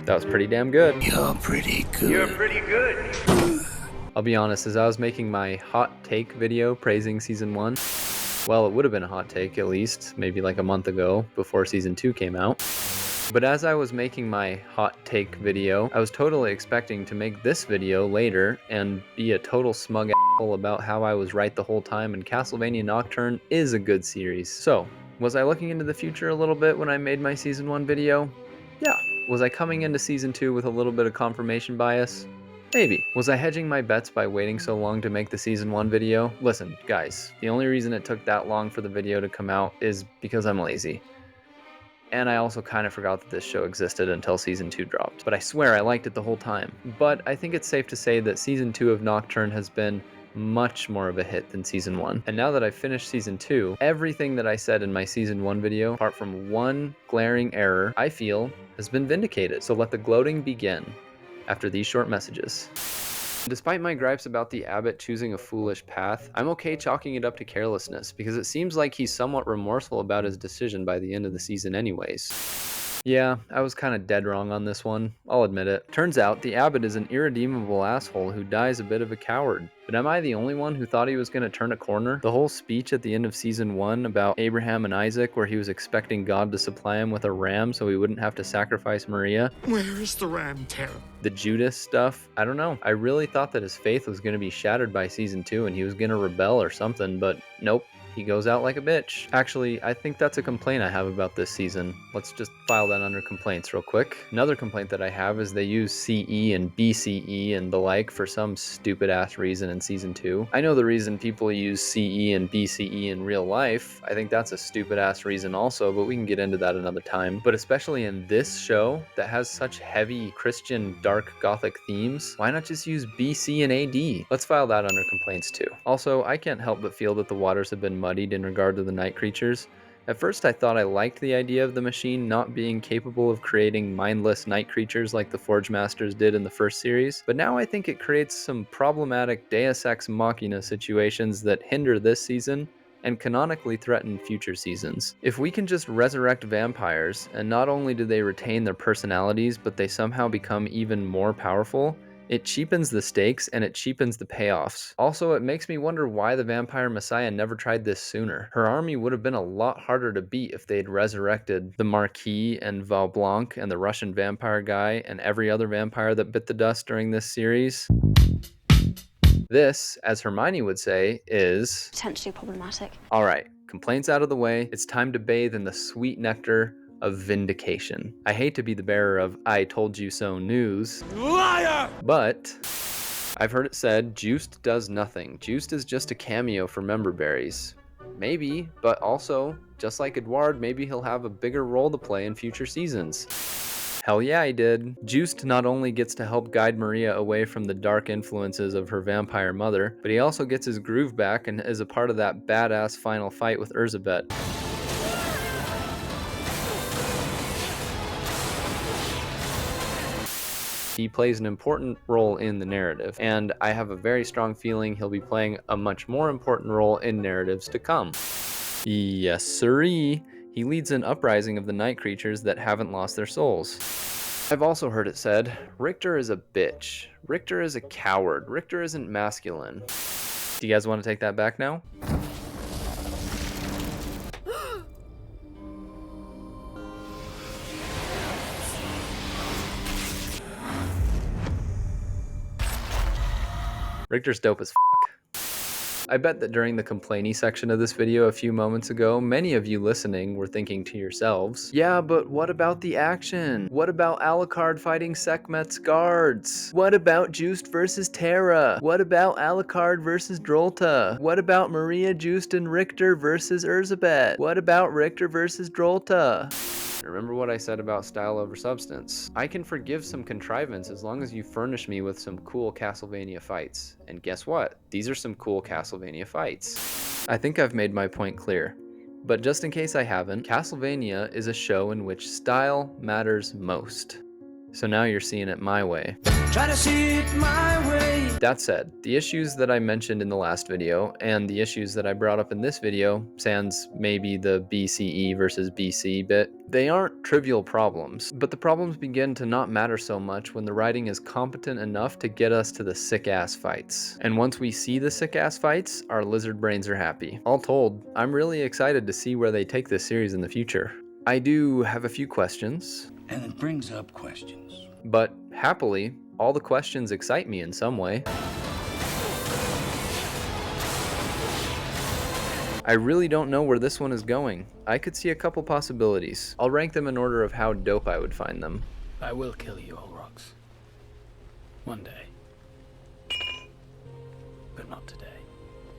That was pretty damn good. You're pretty good. You're pretty good. I'll be honest, as I was making my hot take video praising season 1, well, it would have been a hot take at least, maybe like a month ago before season 2 came out. But as I was making my hot take video, I was totally expecting to make this video later and be a total smug asshole about how I was right the whole time and Castlevania Nocturne is a good series. So, was I looking into the future a little bit when I made my season 1 video? Yeah. Was I coming into season 2 with a little bit of confirmation bias? Maybe. Was I hedging my bets by waiting so long to make the season 1 video? Listen, guys, the only reason it took that long for the video to come out is because I'm lazy. And I also kind of forgot that this show existed until season 2 dropped. But I swear I liked it the whole time. But I think it's safe to say that season 2 of Nocturne has been much more of a hit than season 1. And now that I've finished season 2, everything that I said in my season 1 video, apart from one glaring error, I feel has been vindicated. So let the gloating begin after these short messages. Despite my gripes about the Abbott choosing a foolish path, I'm okay chalking it up to carelessness, because it seems like he's somewhat remorseful about his decision by the end of the season anyways. Yeah, I was kinda dead wrong on this one, I'll admit it. Turns out, the Abbott is an irredeemable asshole who dies a bit of a coward. But am I the only one who thought he was gonna turn a corner? The whole speech at the end of season 1 about Abraham and Isaac, where he was expecting God to supply him with a ram so he wouldn't have to sacrifice Maria. Where is the ram, Tara? The Judas stuff, I don't know. I really thought that his faith was gonna be shattered by season 2 and he was gonna rebel or something, but nope. He goes out like a bitch. Actually, I think that's a complaint I have about this season. Let's just file that under complaints real quick. Another complaint that I have is they use CE and BCE and the like for some stupid ass reason in season 2. I know the reason people use CE and BCE in real life. I think that's a stupid ass reason also, but we can get into that another time. But especially in this show that has such heavy Christian dark gothic themes, why not just use BC and AD? Let's file that under complaints too. Also, I can't help but feel that the waters have been muddied in regard to the night creatures. At first I thought I liked the idea of the machine not being capable of creating mindless night creatures like the Forge Masters did in the first series, but now I think it creates some problematic Deus Ex Machina situations that hinder this season and canonically threaten future seasons. If we can just resurrect vampires, and not only do they retain their personalities, but they somehow become even more powerful, it cheapens the stakes and it cheapens the payoffs. Also, it makes me wonder why the Vampire Messiah never tried this sooner. Her army would have been a lot harder to beat if they'd resurrected the Marquis and Val Blanc and the Russian vampire guy and every other vampire that bit the dust during this series. This, as Hermione would say, is potentially problematic. Alright, complaints out of the way, it's time to bathe in the sweet nectar of vindication. I hate to be the bearer of I told you so news, Liar! but I've heard it said juiced does nothing. Juiced is just a cameo for member berries. Maybe, but also, just like Edward, maybe he'll have a bigger role to play in future seasons. Hell yeah, he did. Juiced not only gets to help guide Maria away from the dark influences of her vampire mother, but he also gets his groove back and is a part of that badass final fight with Elizabeth. He plays an important role in the narrative, and I have a very strong feeling he'll be playing a much more important role in narratives to come. Yes sirree, he leads an uprising of the night creatures that haven't lost their souls. I've also heard it said, Richter is a bitch. Richter is a coward. Richter isn't masculine. Do you guys want to take that back now? Richter's dope as f***. I bet that during the complainy section of this video a few moments ago, many of you listening were thinking to yourselves, yeah, but what about the action? What about Alucard fighting Sekhmet's guards? What about Juiced versus Terra? What about Alucard versus Drolta? What about Maria, Juiced, and Richter versus Elizabeth? What about Richter versus Drolta? Remember what I said about style over substance. I can forgive some contrivance as long as you furnish me with some cool Castlevania fights. And guess what? These are some cool Castlevania fights. I think I've made my point clear. But just in case I haven't, Castlevania is a show in which style matters most. So now you're seeing it my way. Try to see it my way. That said, the issues that I mentioned in the last video and the issues that I brought up in this video, sans maybe the BCE versus BC bit, they aren't trivial problems, but the problems begin to not matter so much when the writing is competent enough to get us to the sick-ass fights. And once we see the sick-ass fights, our lizard brains are happy. All told, I'm really excited to see where they take this series in the future. I do have a few questions. And it brings up questions. But happily, all the questions excite me in some way. I really don't know where this one is going. I could see a couple possibilities. I'll rank them in order of how dope I would find them. I will kill you, Olrox. One day. But not today.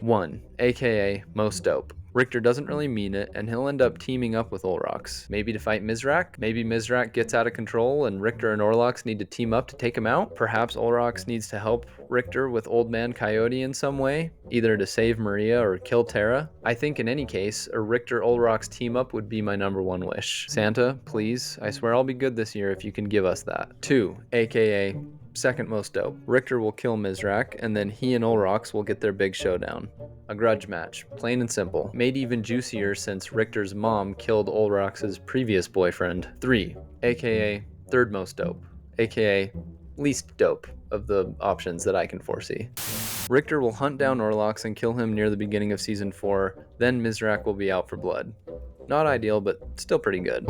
1, aka most dope. Richter doesn't really mean it, and he'll end up teaming up with Olrox. Maybe to fight Mizrak? Maybe Mizrak gets out of control and Richter and Olrox need to team up to take him out? Perhaps Olrox needs to help Richter with Old Man Coyote in some way, either to save Maria or kill Tara? I think in any case, a Richter-Olrox team up would be my #1 wish. Santa, please, I swear I'll be good this year if you can give us that. 2, aka second most dope. Richter will kill Mizrak, and then he and Olrox will get their big showdown. A grudge match, plain and simple. Made even juicier since Richter's mom killed Olrox's previous boyfriend. 3, aka third most dope, aka least dope of the options that I can foresee. Richter will hunt down Olrox and kill him near the beginning of Season 4, then Mizrak will be out for blood. Not ideal, but still pretty good.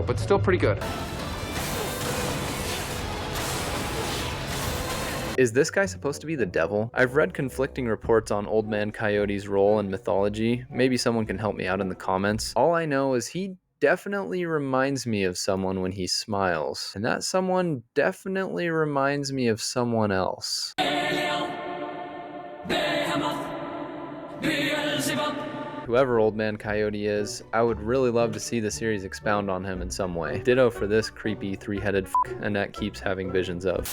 Is this guy supposed to be the devil? I've read conflicting reports on Old Man Coyote's role in mythology. Maybe someone can help me out in the comments. All I know is he definitely reminds me of someone when he smiles. And that someone definitely reminds me of someone else. Whoever Old Man Coyote is, I would really love to see the series expound on him in some way. Ditto for this creepy three-headed Annette keeps having visions of.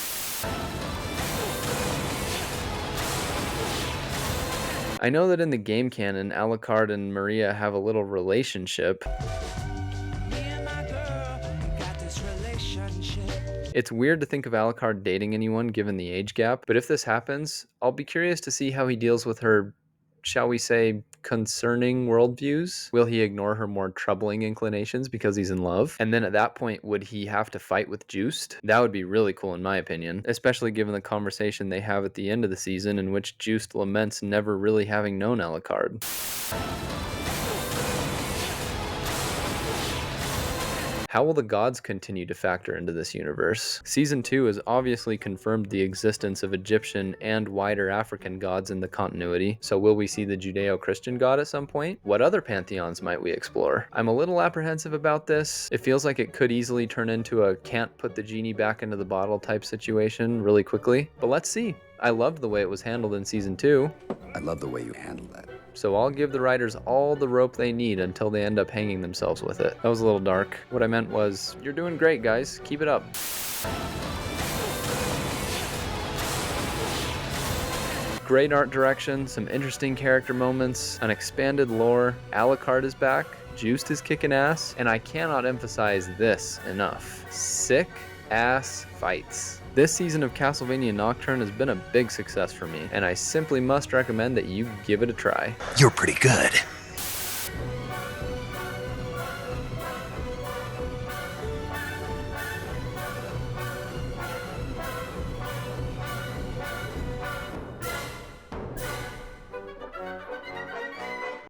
I know that in the game canon, Alucard and Maria have a little relationship. It's weird to think of Alucard dating anyone given the age gap, but if this happens, I'll be curious to see how he deals with her, shall we say, concerning worldviews. Will he ignore her more troubling inclinations because he's in love? And then at that point, would he have to fight with Juiced? That would be really cool in my opinion, especially given the conversation they have at the end of the season in which Juiced laments never really having known Alucard. How will the gods continue to factor into this universe? Season 2 has obviously confirmed the existence of Egyptian and wider African gods in the continuity, so will we see the Judeo-Christian god at some point? What other pantheons might we explore? I'm a little apprehensive about this. It feels like it could easily turn into a can't put the genie back into the bottle type situation really quickly, but let's see. I loved the way it was handled in Season 2. I love the way you handled that. So I'll give the writers all the rope they need until they end up hanging themselves with it. That was a little dark. What I meant was, you're doing great, guys. Keep it up. Great art direction, some interesting character moments, an expanded lore, Alucard is back, Juiced is kicking ass, and I cannot emphasize this enough. Sick ass fights. This season of Castlevania Nocturne has been a big success for me, and I simply must recommend that you give it a try. You're pretty good.